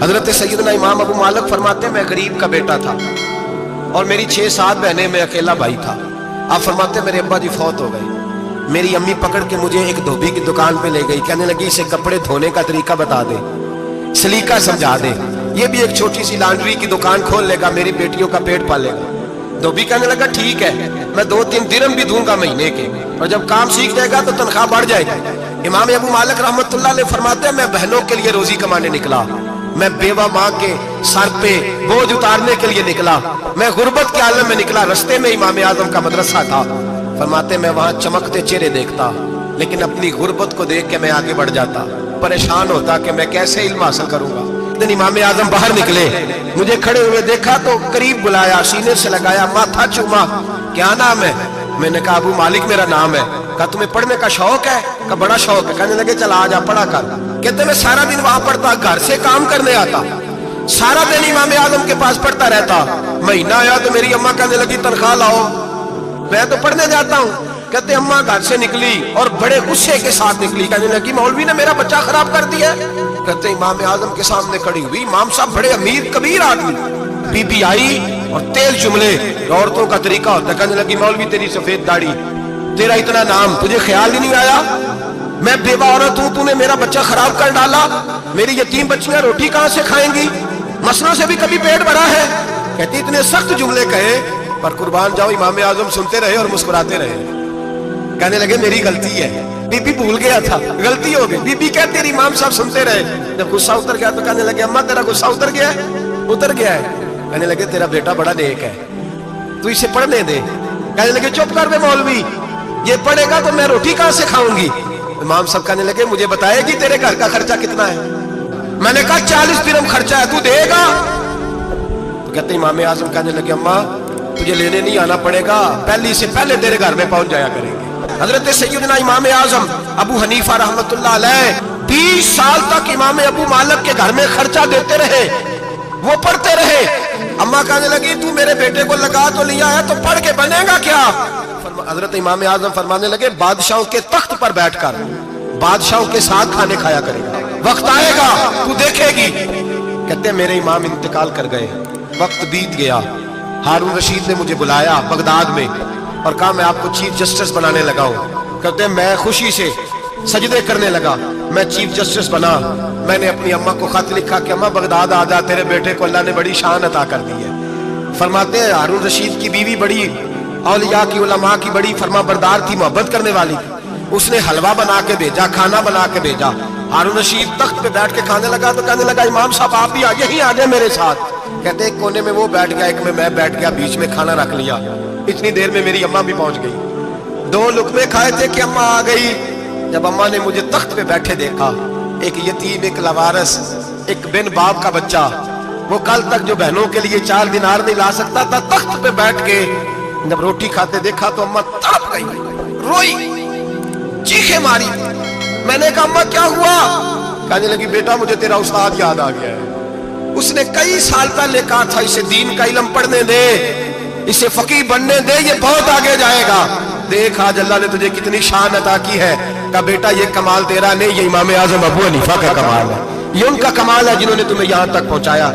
حضرت سیدنا امام ابو مالک فرماتے ہیں میں غریب کا بیٹا تھا اور میری 6-7 بہنیں، میں اکیلا بھائی تھا۔ آپ فرماتے ہیں میرے ابا جی فوت ہو گئے، میری امی پکڑ کے مجھے ایک دھوبی کی دکان پہ لے گئی، کہنے لگی اسے کپڑے دھونے کا طریقہ بتا دے، سلیقہ سمجھا دے، یہ بھی ایک چھوٹی سی لانڈری کی دکان کھول لے گا، میری بیٹیوں کا پیٹ پالے گا۔ دھوبی کہنے لگا ٹھیک ہے، میں 2-3 درہم بھی دوں گا مہینے کے، اور جب کام سیکھ جائے گا تو تنخواہ بڑھ جائے گی۔ امام ابو مالک رحمت اللہ علیہ فرماتے ہیں میں بہنوں کے لیے روزی کمانے نکلا، میں بیوہ ماں کے سر پہ بوجھ اتارنے کے لیے نکلا، میں غربت کے عالم میں نکلا۔ رستے میں امام اعظم کا مدرسہ تھا، فرماتے میں وہاں چمکتے چہرے دیکھتا، لیکن اپنی غربت کو دیکھ کے میں آگے بڑھ جاتا، پریشان ہوتا کہ میں کیسے علم حاصل کروں گا۔ دن امام اعظم باہر نکلے، مجھے کھڑے ہوئے دیکھا تو قریب بلایا، سینے سے لگایا، ماتھا چوما، کیا نام ہے؟ میں نے کہا ابو مالک میرا نام ہے۔ کہا تمہیں پڑھنے کا شوق ہے؟ کہا بڑا شوق ہے۔ کہنے لگے چل آ جا پڑھا کر۔ کہتے میں سارا دن وہاں پڑھتا، گھر سے کام کرنے آتا، سارا دن امام اعظم کے پاس پڑھتا رہتا۔ مہینہ آیا تو میری اماں کہنے لگی تنخواہ لاؤ، میں تو پڑھنے جاتا ہوں۔ کہتے اماں گھر سے نکلی اور بڑے غصے کے ساتھ نکلی، کہنے لگی مولوی نے میرا بچہ خراب کر دیا۔ کہتے امام اعظم کے سامنے کھڑی ہوئی، امام صاحب بڑے امیر کبیر آدمی، بی بی آئی اور تیز جملے، عورتوں کا طریقہ ہوتا ہے۔ کہنے لگی مولوی تیری سفید داڑھی، تیرا اتنا نام، تجھے خیال ہی نہیں آیا میں بیوہ عورت ہوں، تو نے میرا بچہ خراب کر ڈالا، میری یتیم بچیاں روٹی کہاں سے کھائیں گی، مسلوں سے بھی کبھی پیٹ بھرا ہے؟ کہتی اتنے سخت جملے کہے پر قربان جاؤ امام اعظم سنتے رہے اور مسکراتے رہے۔ کہنے لگے میری غلطی ہے، بی بی بھول گیا تھا، غلطی ہو گئی۔ بی بی کہتے رہی، امام صاحب سنتے رہے۔ جب غصہ اتر گیا تو کہنے لگے اماں تیرا غصہ اتر گیا ہے؟ اتر گیا ہے۔ کہنے لگے تیرا بیٹا بڑا نیک ہے، تو اسے پڑھنے دے۔ کہنے لگے چپ کر بے مولوی، یہ پڑھے گا تو میں روٹی کہاں سے کھاؤں گی؟ امام صاحب کہنے لگے مجھے بتائے گی تیرے گھر کا خرچہ کتنا ہے؟ میں نے کہا 40 درہم خرچہ ہے، تو دے گا؟ تو کہتے امام اعظم کہنے لگے اماں تجھے لینے نہیں آنا پڑے گا، پہلی سے پہلے تیرے گھر میں پہنچ جایا کریں گے۔ حضرت سیدنا امام اعظم ابو حنیفہ رحمت اللہ علیہ 20 سال تک امام ابو مالک کے گھر میں خرچہ دیتے رہے، وہ پڑھتے رہے۔ اماں کہنے لگی تو میرے بیٹے کو لگا تو لیا ہے، تو پڑھ کے بنے گا کیا؟ حضرت امام اعظم فرمانے لگے بادشاہوں کے تخت پر بیٹھ کر بادشاہوں کے ساتھ کھانے کھایا کرے گا، وقت آئے گا تو دیکھے گی۔ کہتے ہیں میرے امام انتقال کر گئے، وقت بیت گیا، ہارون رشید نے مجھے بلایا بغداد میں اور کہا میں آپ کو چیف جسٹس بنانے لگا ہوں۔ کہتے ہیں میں خوشی سے سجدے کرنے لگا، میں چیف جسٹس بنا۔ میں نے اپنی اماں کو خط لکھا کہ اماں بغداد آ جا، تیرے بیٹے کو اللہ نے بڑی شان عطا کر دی ہے۔ فرماتے ہیں ہارون رشید کی بیوی بڑی اولیاء کی علماء کی بڑی فرما بردار تھی، محبت کرنے والی تھی، اس نے حلوہ بنا کے بھیجا، کھانا بنا کے بھیجا۔ ہارون رشید تخت پہ بیٹھ کے کھانے لگا تو کہنے لگا امام صاحب آپ بھی یہیں آ جائیں میرے ساتھ۔ کہتے ایک کونے میں وہ بیٹھ گیا، ایک میں بیٹھ گیا، بیچ میں کھانا رکھ لیا۔ اتنی دیر میں میری اماں بھی پہنچ گئی، 2 لقمے کھائے تھے کہ اماں آ گئی۔ جب اماں نے مجھے تخت پہ بیٹھے دیکھا، ایک یتیم، ایک لاوارث، ایک بن باپ کا بچہ، وہ کل تک جو بہنوں کے لیے 4 دینار نہیں لا سکتا تھا، تخت پہ بیٹھ کے جب روٹی کھاتے دیکھا تو اماں تڑپ گئی، روئی، چیخیں ماری۔ میں نے کہا اماں کیا ہوا؟ کہنے لگی بیٹا مجھے تیرا استاد یاد آ گیا ہے، اس نے کئی سال پہلے کہا تھا اسے دین کا علم پڑھنے دے، اسے فقیہ بننے دے، یہ بہت آگے جائے گا۔ دیکھ آج اللہ نے تجھے کتنی شان عطا کی ہے۔ کہا بیٹا یہ کمال تیرا نہیں، یہ امام اعظم ابو حنیفہ کا کمال ہے، یہ ان کا کمال ہے جنہوں نے تمہیں یہاں تک پہنچایا۔